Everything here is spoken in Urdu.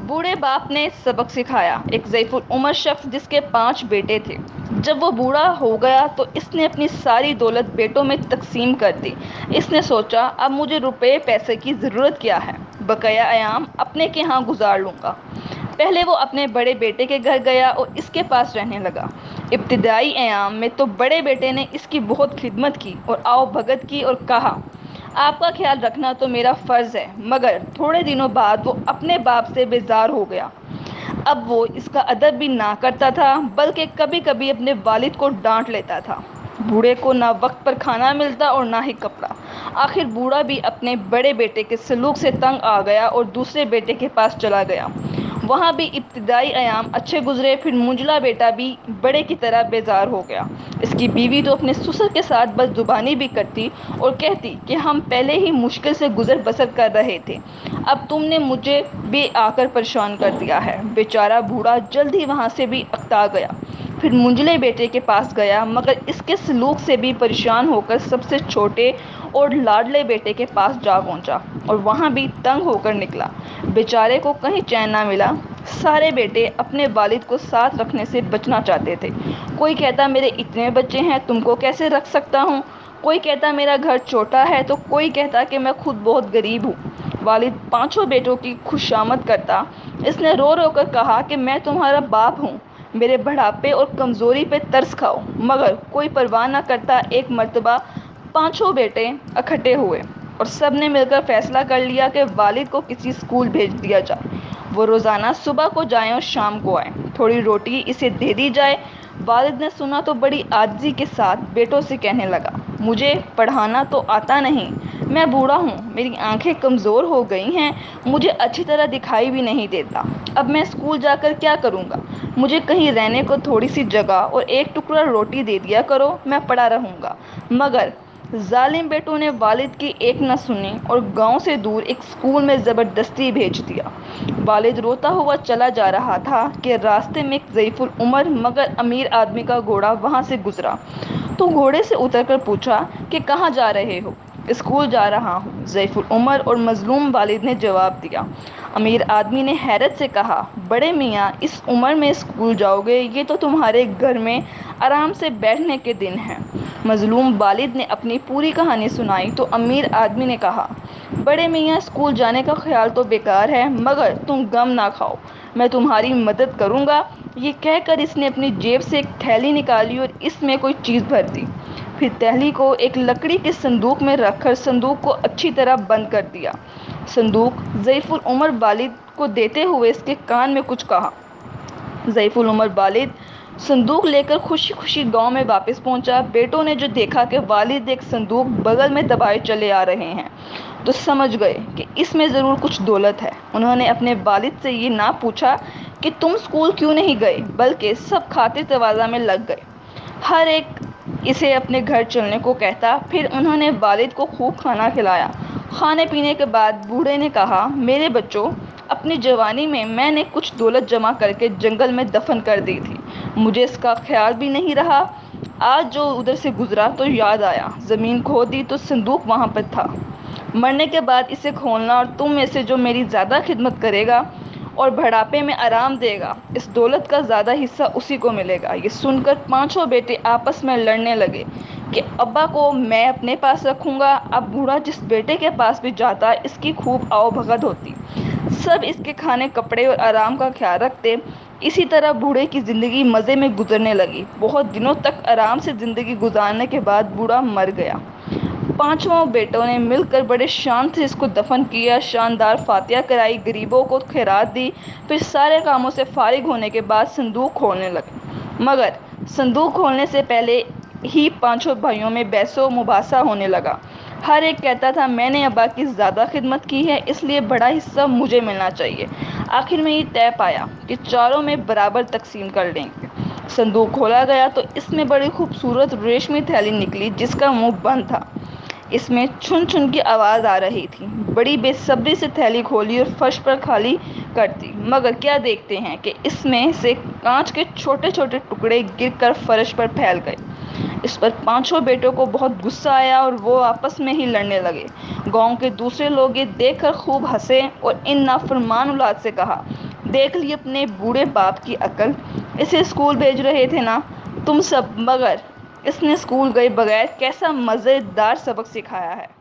بوڑھے باپ نے سبق سکھایا۔ ایک ضعیف العمر شخص جس کے 5 بیٹے تھے، جب وہ بوڑھا ہو گیا تو اس نے اپنی ساری دولت بیٹوں میں تقسیم کر دی۔ اس نے سوچا اب مجھے روپے پیسے کی ضرورت کیا ہے، بقیہ ایام اپنے کے ہاں گزار لوں گا۔ پہلے وہ اپنے بڑے بیٹے کے گھر گیا اور اس کے پاس رہنے لگا۔ ابتدائی ایام میں تو بڑے بیٹے نے اس کی بہت خدمت کی اور آؤ بھگت کی اور کہا آپ کا خیال رکھنا تو میرا فرض ہے، مگر تھوڑے دنوں بعد وہ اپنے باپ سے بیزار ہو گیا۔ اب وہ اس کا ادب بھی نہ کرتا تھا بلکہ کبھی کبھی اپنے والد کو ڈانٹ لیتا تھا۔ بوڑھے کو نہ وقت پر کھانا ملتا اور نہ ہی کپڑا۔ آخر بوڑھا بھی اپنے بڑے بیٹے کے سلوک سے تنگ آ گیا اور دوسرے بیٹے کے پاس چلا گیا۔ وہاں بھی ابتدائی ایام اچھے گزرے، پھر منجلا بیٹا بھی بڑے کی طرح بیزار ہو گیا۔ اس کی بیوی تو اپنے سسر کے ساتھ بد زبانی بھی کرتی اور کہتی کہ ہم پہلے ہی مشکل سے گزر بسر کر رہے تھے، اب تم نے مجھے بھی آ کر پریشان کر دیا ہے۔ بیچارہ بوڑھا جلد ہی وہاں سے بھی اکتا گیا، پھر منجلے بیٹے کے پاس گیا، مگر اس کے سلوک سے بھی پریشان ہو کر سب سے چھوٹے اور لاڈلے بیٹے کے پاس جا پہنچا اور وہاں بھی تنگ ہو کر نکلا۔ بیچارے کو کہیں چین نہ ملا۔ سارے بیٹے اپنے والد کو ساتھ رکھنے سے بچنا چاہتے تھے۔ کوئی کہتا میرے اتنے بچے ہیں، تم کو کیسے رکھ سکتا ہوں؟ کوئی کہتا میرا گھر چھوٹا ہے تو کوئی کہتا کہ میں خود بہت غریب ہوں۔ والد 5 بیٹوں کی خوشامد کرتا۔ اس نے رو رو کر کہا کہ میں تمہارا باپ ہوں، میرے بڑھاپے اور کمزوری پہ ترس کھاؤ، مگر کوئی پرواہ نہ کرتا۔ ایک مرتبہ 5 بیٹے اکٹھے ہوئے اور سب نے مل کر فیصلہ کر لیا کہ والد کو کسی اسکول بھیج دیا جائے۔ وہ روزانہ صبح کو جائیں اور شام کو آئیں، تھوڑی روٹی اسے دے دی جائے۔ والد نے سنا تو بڑی عاجزی کے ساتھ بیٹوں سے کہنے لگا مجھے پڑھانا تو آتا نہیں، میں بوڑھا ہوں، میری آنکھیں کمزور ہو گئی ہیں، مجھے اچھی طرح دکھائی بھی نہیں دیتا، اب میں اسکول جا کر کیا کروں گا؟ مجھے کہیں رہنے کو تھوڑی سی جگہ اور ایک ٹکڑا روٹی دے دیا کرو، میں پڑا رہوں گا۔ مگر ظالم بیٹوں نے والد کی ایک نہ سنی اور گاؤں سے دور ایک اسکول میں زبردستی بھیج دیا۔ والد روتا ہوا چلا جا رہا تھا کہ راستے میں ایک ضعیف العمر مگر امیر آدمی کا گھوڑا وہاں سے گزرا تو گھوڑے سے اتر کر پوچھا کہ کہاں جا رہے ہو؟ اسکول جا رہا ہوں، ضعیف العمر اور مظلوم والد نے جواب دیا۔ امیر آدمی نے حیرت سے کہا بڑے میاں، اس عمر میں اسکول جاؤ گے؟ یہ تو تمہارے گھر میں آرام سے بیٹھنے کے دن ہیں۔ مظلوم والد نے اپنی پوری کہانی سنائی تو امیر آدمی نے کہا بڑے میاں، اسکول جانے کا خیال تو بیکار ہے، مگر تم غم نہ کھاؤ، میں تمہاری مدد کروں گا۔ یہ کہہ کر اس نے اپنی جیب سے ایک تھیلی نکالی اور اس میں کوئی چیز بھر دی، پھر تھیلی کو ایک لکڑی کے صندوق میں رکھ کر صندوق کو اچھی طرح بند کر دیا۔ صندوق ضعیف العمر والد کو دیتے ہوئے اس کے کان میں کچھ کہا۔ ضعیف العمر والد صندوق لے کر خوشی خوشی گاؤں میں واپس پہنچا۔ بیٹوں نے جو دیکھا کہ والد ایک صندوق بغل میں دبائے چلے آ رہے ہیں تو سمجھ گئے کہ اس میں ضرور کچھ دولت ہے۔ انہوں نے اپنے والد سے یہ نہ پوچھا کہ تم اسکول کیوں نہیں گئے، بلکہ سب خاطر تواضع میں لگ گئے، ہر ایک اسے اپنے گھر چلنے کو کہتا۔ پھر انہوں نے والد کو خوب کھانا کھلایا۔ کھانے پینے کے بعد بوڑھے نے کہا میرے بچوں، اپنی جوانی میں نے کچھ دولت جمع کر کے جنگل میں دفن کر دی تھی، مجھے اس کا خیال بھی نہیں رہا، آج جو ادھر سے گزرا تو یاد آیا، زمین کھودی تو صندوق وہاں پر تھا، مرنے کے بعد اسے کھولنا اور تم میں سے جو میری زیادہ خدمت کرے گا اور بڑھاپے میں آرام دے گا، اس دولت کا زیادہ حصہ اسی کو ملے گا۔ یہ سن کر 5 بیٹے آپس میں لڑنے لگے کہ ابا کو میں اپنے پاس رکھوں گا۔ اب بوڑھا جس بیٹے کے پاس بھی جاتا اس کی خوب آؤ بھگت ہوتی، سب اس کے کھانے کپڑے اور آرام کا خیال رکھتے۔ اسی طرح بوڑھے کی زندگی مزے میں گزرنے لگی۔ بہت دنوں تک آرام سے زندگی گزارنے کے بعد بوڑھا مر گیا۔ 5 بیٹوں نے مل کر بڑے شان سے اس کو دفن کیا، شاندار فاتحہ کرائی، غریبوں کو خیرات دی، پھر سارے کاموں سے فارغ ہونے کے بعد صندوق کھولنے لگے۔ مگر صندوق کھولنے سے پہلے ہی 5 بھائیوں میں بحث و مباحثہ ہونے لگا۔ ہر ایک کہتا تھا میں نے ابا کی زیادہ خدمت کی ہے، اس لیے بڑا حصہ مجھے ملنا چاہیے۔ آخر میں یہ طے پایا کہ چاروں میں برابر تقسیم کر لیں گے۔ صندوق کھولا گیا تو اس میں بڑی خوبصورت ریشمی تھیلی نکلی جس کا منہ بند تھا، اس میں چھن چھن کی آواز آ رہی تھی۔ بڑی بے صبری سے تھیلی کھولی اور فرش پر خالی کرتی، مگر کیا دیکھتے ہیں کہ اس میں سے کانچ کے چھوٹے چھوٹے ٹکڑے گر کر فرش پر پھیل گئے۔ اس پر 5 بیٹوں کو بہت غصہ آیا اور وہ آپس میں ہی لڑنے لگے۔ گاؤں کے دوسرے لوگ یہ دیکھ کر خوب ہنسے اور ان نافرمان اولاد سے کہا دیکھ لی اپنے بوڑھے باپ کی عقل، اسے اسکول بھیج رہے تھے نا تم سب، مگر اس نے اسکول گئے بغیر کیسا مزیدار سبق سکھایا ہے۔